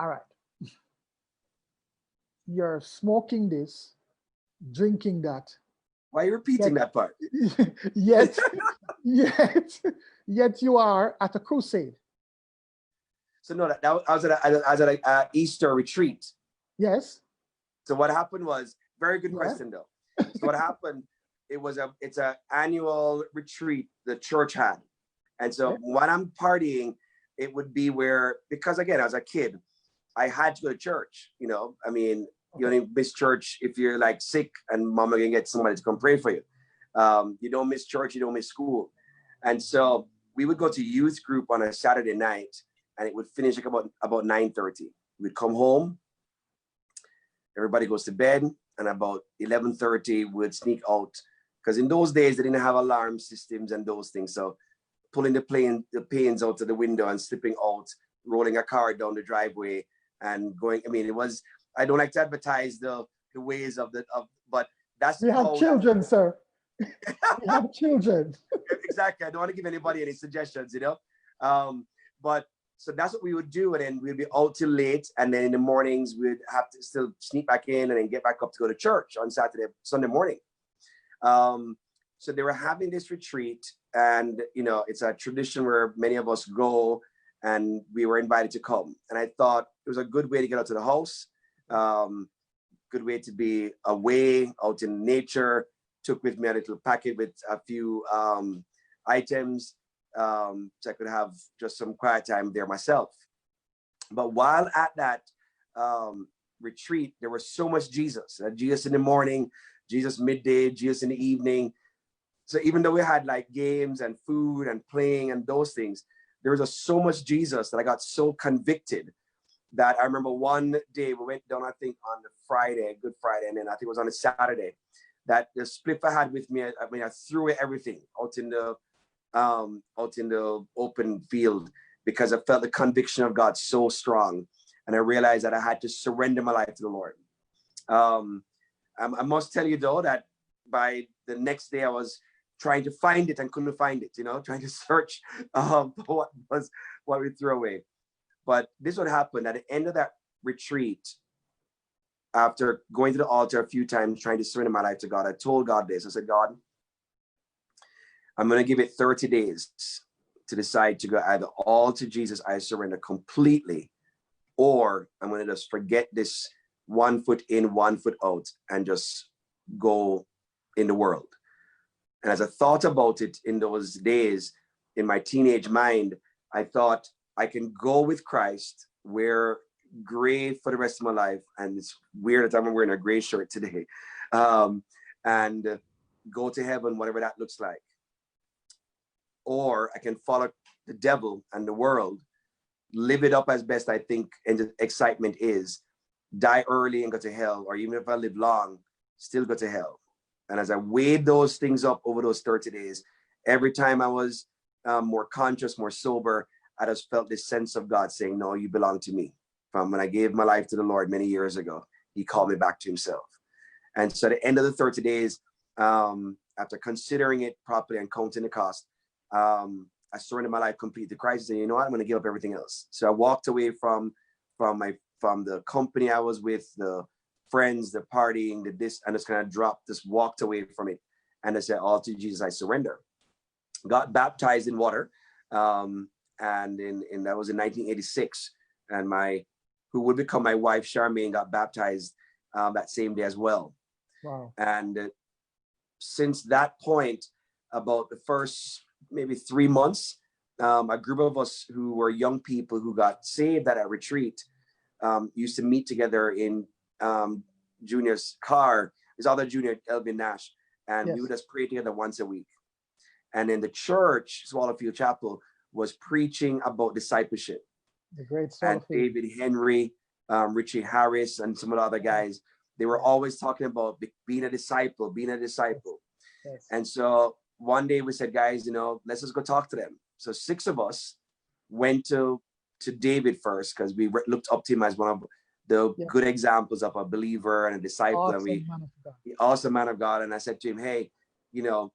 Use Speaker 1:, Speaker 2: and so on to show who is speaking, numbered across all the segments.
Speaker 1: All right. You're smoking this, drinking that.
Speaker 2: Why are you repeating that part?
Speaker 1: Yet, yet you are at a crusade.
Speaker 2: So no, I was at a Easter retreat.
Speaker 1: Yes.
Speaker 2: So what happened was, very good question though. So what happened, it's a annual retreat the church had. And so when I'm partying, it would be because again, as a kid, I had to go to church, you know. I mean, you only miss church if you're like sick and mama can get somebody to come pray for you. You don't miss church, you don't miss school. And so we would go to youth group on a Saturday night, and it would finish like about 9:30. We'd come home, everybody goes to bed, and about 11:30 we'd sneak out. Because in those days they didn't have alarm systems and those things. So pulling the panes out of the window and slipping out, rolling a car down the driveway and going. I mean, I don't like to advertise the ways but that's
Speaker 1: we have children, sir. We have children.
Speaker 2: Exactly. I don't want to give anybody any suggestions, you know. But so that's what we would do, and then we'd be out till late, and then in the mornings we'd have to still sneak back in and then get back up to go to church on Sunday morning. So they were having this retreat, and you know, it's a tradition where many of us go, and we were invited to come. And I thought it was a good way to get out to the house, good way to be away, out in nature. Took with me a little packet with a few items, so I could have just some quiet time there myself. But while at that retreat, there was so much Jesus. Jesus in the morning, Jesus midday, Jesus in the evening. So even though we had like games and food and playing and those things, there was so much Jesus that I got so convicted that I remember one day we went down, I think on the Friday, Good Friday, and then I think it was on a Saturday, that the spliff I had with me, I mean, I threw away everything out in the open field, because I felt the conviction of God so strong. And I realized that I had to surrender my life to the Lord. I must tell you though, that by the next day I was trying to find it and couldn't find it, you know, trying to search what we threw away. But this would happen at the end of that retreat. After going to the altar a few times, trying to surrender my life to God, I told God this. I said, God, I'm going to give it 30 days to decide to go either all to Jesus, I surrender completely, or I'm going to just forget this 1 foot in, 1 foot out, and just go in the world. And as I thought about it in those days, in my teenage mind, I thought I can go with Christ, wear gray for the rest of my life, and it's weird that I'm wearing a gray shirt today, and go to heaven, whatever that looks like. Or I can follow the devil and the world, live it up as best I think and the excitement is, die early and go to hell, or even if I live long, still go to hell. And as I weighed those things up over those 30 days, every time I was more conscious, more sober, I just felt this sense of God saying, no, you belong to me. From when I gave my life to the Lord many years ago, he called me back to himself. And so at the end of the 30 days, after considering it properly and counting the cost, I surrendered my life completely to Christ, and you know what, I'm going to give up everything else. So I walked away from the company I was with, the friends, the partying, this, and just kind of just walked away from it. And I said, all to Jesus, I surrender. Got baptized in water. And that was in 1986. And who would become my wife, Charmaine, got baptized that same day as well.
Speaker 1: Wow.
Speaker 2: And since that point, about the first maybe 3 months, a group of us who were young people who got saved at a retreat used to meet together in Junior's car. His other junior, Elvin Nash, and we would just pray together once a week. And in the church, Swallowfield Chapel, was preaching about discipleship.
Speaker 1: The great
Speaker 2: and David Henry, Richie Harris, and some of the other guys, they were always talking about being a disciple, being a disciple.
Speaker 1: Yes.
Speaker 2: And so one day we said, guys, you know, let's just go talk to them. So 6 of us went to David first, because we looked up to him as one of the good examples of a believer and a disciple. Awesome man of God. And I said to him, hey, you know,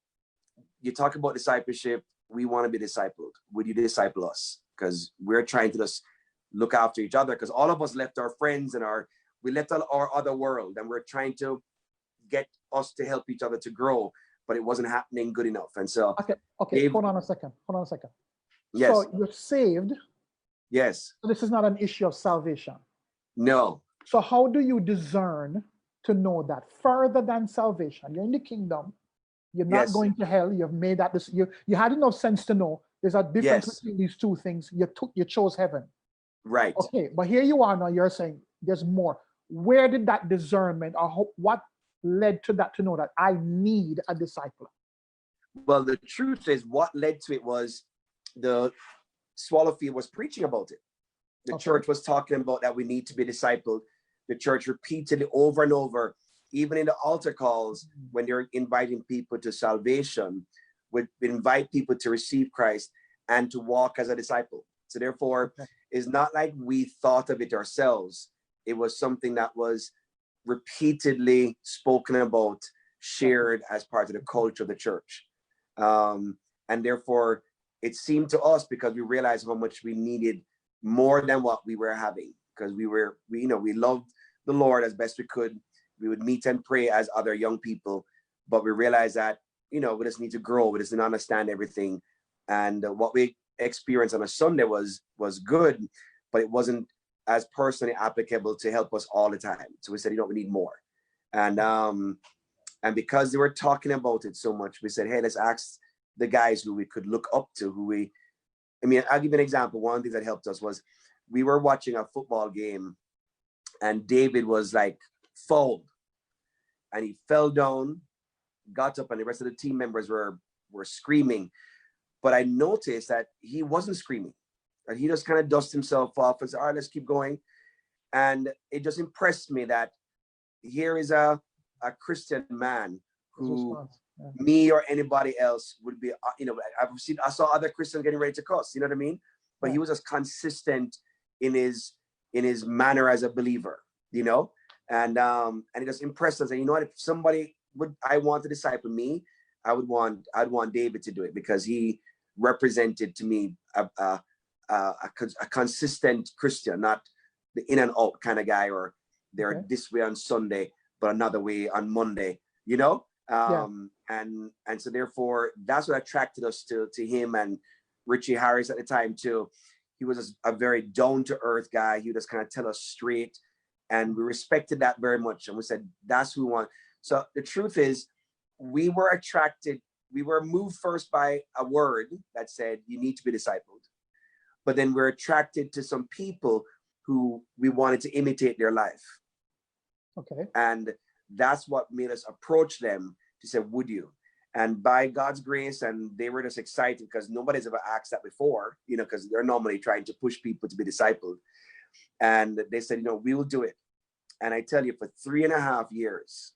Speaker 2: you talk about discipleship. We want to be discipled. Would you disciple us? Because we're trying to just look after each other, because all of us left our friends and we left our other world, and we're trying to get us to help each other to grow, but it wasn't happening good enough. And so
Speaker 1: okay, hold on a second.
Speaker 2: Yes.
Speaker 1: So you're saved.
Speaker 2: Yes.
Speaker 1: So this is not an issue of salvation.
Speaker 2: No.
Speaker 1: So how do you discern to know that further than salvation? You're in the kingdom. You're not going to hell. You've made that. You had enough sense to know there's a difference between these two things. You chose heaven.
Speaker 2: Right.
Speaker 1: Okay, but here you are now. You're saying there's more. Where did that discernment, or what led to that, to know that I need a disciple?
Speaker 2: Well, the truth is, what led to it was the Swallowfield was preaching about it. The church was talking about that we need to be discipled. The church repeatedly over and over, even in the altar calls, when they're inviting people to salvation, would invite people to receive Christ and to walk as a disciple. So therefore, it's not like we thought of it ourselves. It was something that was repeatedly spoken about, shared as part of the culture of the church. And therefore, it seemed to us, because we realized how much we needed more than what we were having, because we loved the Lord as best we could. We would meet and pray as other young people, but we realized that, we just need to grow. We just didn't understand everything. And what we experienced on a Sunday was good, but it wasn't as personally applicable to help us all the time. So we said, we need more. And because they were talking about it so much, we said, hey, let's ask the guys who we could look up to, I'll give you an example. One of the things that helped us was we were watching a football game, and David was like fouled, and he fell down, got up, and the rest of the team members were screaming. But I noticed that he wasn't screaming, and he just kind of dusted himself off and said, all right, let's keep going. And it just impressed me that here is a Christian man who me or anybody else would be, I saw other Christians getting ready to cuss, you know what I mean? But he was just consistent in his manner as a believer, and it just impressed us. And if somebody I want to disciple me, I'd want David to do it, because he represented to me a consistent Christian, not the in and out kind of guy, or they're this way on Sunday, but another way on Monday, and so therefore that's what attracted us to him and Richie Harris at the time too. He was a very down-to-earth guy. He would just kind of tell us straight, and we respected that very much. And we said, that's who we want. So the truth is, we were moved first by a word that said, you need to be discipled. But then we're attracted to some people who we wanted to imitate their life. Okay. And that's what made us approach them to say, would you? And by God's grace, and they were just excited, because nobody's ever asked that before, because they're normally trying to push people to be discipled. And they said, we will do it. And I tell you, for 3.5 years,